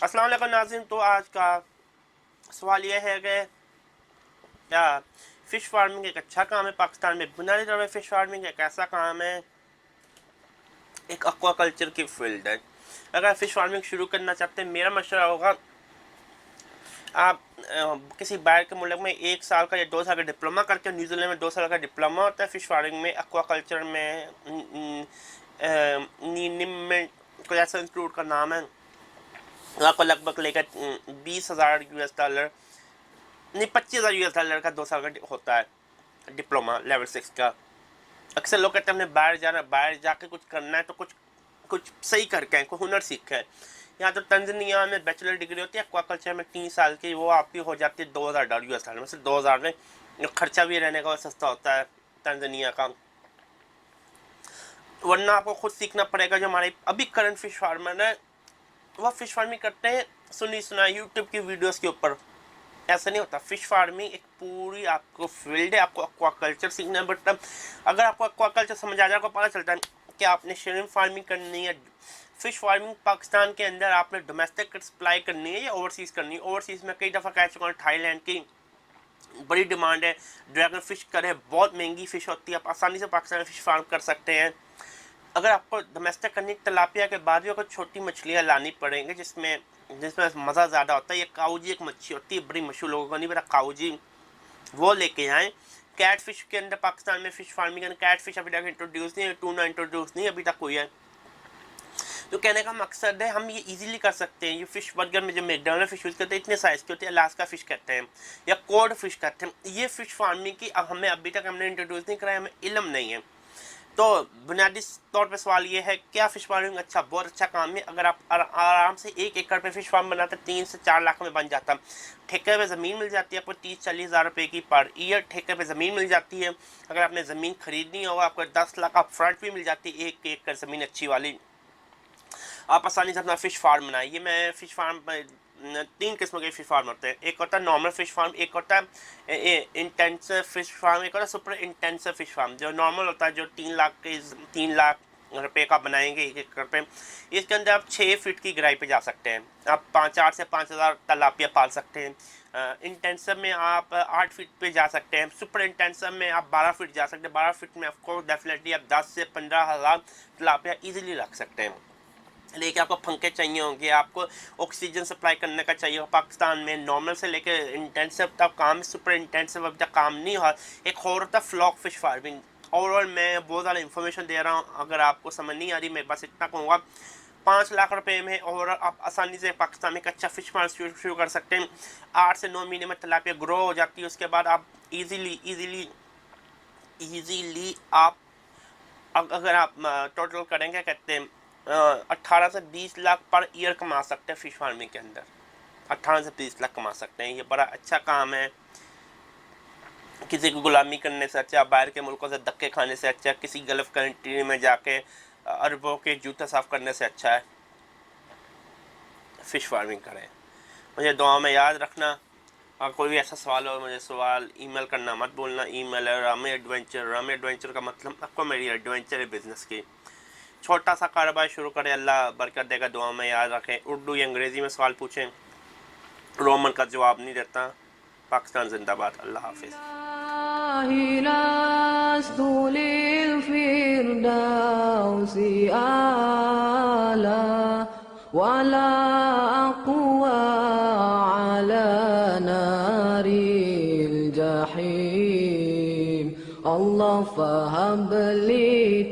अस्सलाम वालेकुम नाज़रीन। तो आज का सवाल यह है कि क्या फ़िश फार्मिंग एक अच्छा काम है पाकिस्तान में? बुनियादी तौर पर फ़िश फार्मिंग एक ऐसा काम है, एक एक्वाकल्चर की फील्ड है। अगर फ़िश फार्मिंग शुरू करना चाहते हैं, मेरा मशवरा होगा आप किसी बाहर के मुल्क में 1 साल का या 2 साल का डिप्लोमा करके, न्यूजीलैंड में 2 साल का डिप्लोमा होता है फ़िश फार्मिंग में, एक्वाकल्चर में। नीम कोई ऐसा इंस्टीट्यूट का नाम है, आपको लगभग लेकर $20,000 नहीं $25,000 का 2 साल का होता है डिप्लोमा लेवल 6 का। अक्सर लोग कहते हैं हमने बाहर जाना, बाहर जाके कुछ करना है तो कुछ कुछ सही करके हैं, कोई हुनर सीखा है। यहाँ तो तंजानिया में बैचलर डिग्री होती है एक्वाकल्चर में 3 साल की, वो आपकी हो जाती है $2,000 में से 2,000 में खर्चा भी रहने का सस्ता होता है तंजानिया का। वरना आपको खुद सीखना पड़ेगा। जो हमारे अभी करंट फिश फार्मर है वह फिश फार्मिंग करते हैं सुनी सुना यूट्यूब की वीडियोस के ऊपर। ऐसा नहीं होता। फिश फार्मिंग एक पूरी आपको फील्ड है, आपको एक्वाकल्चर सीखना है। बट अगर आपको एक्वाकल्चर समझ आ जाए, आपको पता चलता है कि आपने श्रिम्प फार्मिंग करनी है, फिश फार्मिंग पाकिस्तान के अंदर आपने डोमेस्टिक सप्लाई करनी है या ओवरसीज़ करनी है। ओवरसीज़ में कई दफ़ा कह चुका हूँ, थाईलैंड की बड़ी डिमांड है। ड्रैगन फिश करे, बहुत महंगी फ़िश होती है, आप आसानी से पाकिस्तान में फ़िश फार्म कर सकते हैं। अगर आपको डोमेस्टिक करनी, तलापिया के बाद भी आपको छोटी मछलियाँ लानी पड़ेंगी जिसमें मज़ा ज़्यादा होता है। ये काउजी एक मच्छी होती है, बड़ी मशहूर, लोगों को नहीं पता काउजी, वो लेके आएँ। कैट फिश के अंदर पाकिस्तान में फ़िश फार्मिंग, कैट फिश अभी तक इंट्रोड्यूस नहीं है, टूना इंट्रोड्यूस नहीं अभी तक हुई है। तो कहने का मकसद है हम ये इजीली कर सकते हैं। ये फ़िश बर्गर में जो मैकडॉनल्ड फ़िश यूज़ करते हैं इतने साइज़ के होते हैं, अलास्का फ़िश कहते हैं या कोड फ़िश कहते हैं। ये फ़िश फार्मिंग की अब हमें अभी तक हमने इंट्रोड्यूस नहीं कराया, हमें इल्म नहीं है। तो बुनियादी तौर पे सवाल ये है, क्या फ़िश फार्मिंग अच्छा, बहुत अच्छा काम है। अगर आप आराम से 1 एकड़ पे फ़िश फार्म बनाते 3 से 4 लाख में बन जाता। ठेके पे ज़मीन मिल जाती है आपको 30-40 हज़ार रुपये की पर ईयर ठेके पे ज़मीन मिल जाती है। अगर आपने ज़मीन खरीदनी होगा आपको 10 लाख अप फ्रंट भी मिल जाती है, 1 एकड़ ज़मीन अच्छी वाली। आप आसानी से अपना फ़िश फार्म बनाइए। मैं फ़िश फार्म 3 किस्म के फ़िश फार्म होते हैं। एक होता है नॉर्मल फ़िश फार्म, एक होता है इंटेंसिव फ़िश फार्म, एक होता है सुपर इंटेंसिव फ़िश फार्म। जो नॉर्मल होता है जो 3 लाख रुपए का बनाएंगे 1 एकड़ पे, इसके अंदर आप 6 फीट की गहराई पे जा सकते हैं। आप 4 से 5,000 तलापिया पाल सकते हैं। इंटेंसिव में आप 8 फीट पे जा सकते हैं। सुपर इंटेंसिव में आप 12 फीट जा सकते हैं। 12 फीट में आपको डेफिनेटली आप 10 से 15,000 तलापिया ईजिली रख सकते हैं। लेकिन आपको पंखे चाहिए होंगे, आपको ऑक्सीजन सप्लाई करने का चाहिए। पाकिस्तान में नॉर्मल से लेकर इंटेंसिव तक काम, सुपर इंटेंसिव अभी तक काम नहीं हुआ। एक और होता है फ्लॉक फिश फार्मिंग। ओवरऑल मैं बहुत ज़्यादा इन्फॉर्मेशन दे रहा हूँ, अगर आपको समझ नहीं आ रही मैं बस इतना कहूँगा। 5 लाख रुपए में और आप आसानी से पाकिस्तान में एक अच्छा फिश फार्म शुरू कर सकते हैं। 8 से 9 महीने में तलापिया ग्रो हो जाती है। उसके बाद आप ईजीली आप अगर आप टोटल करेंगे कहते हैं 18 से 20 लाख पर ईयर कमा सकते हैं फ़िश फार्मिंग के अंदर। 18 से 20 लाख कमा सकते हैं। ये बड़ा अच्छा काम है। किसी को गुलामी करने से अच्छा, बाहर के मुल्कों से धक्के खाने से अच्छा, किसी गल्फ़ कंट्री में जाके अरबों के जूते साफ़ करने से अच्छा है फ़िश फार्मिंग करें। मुझे दुआ में याद रखना। और कोई भी ऐसा सवाल हो मुझे सवाल ईमेल करना मत भूलना। ईमेल है रामे एडवेंचर का मतलब आपको मेरी एडवेंचर है बिज़नेस की। छोटा सा कारोबार शुरू करें, अल्लाह बरकत देगा। दुआ में याद रखें। उर्दू या अंग्रेज़ी में सवाल पूछें, रोमन का जवाब नहीं देता। पाकिस्तान जिंदाबाद। अल्लाह हाफिज़। Allah faham beli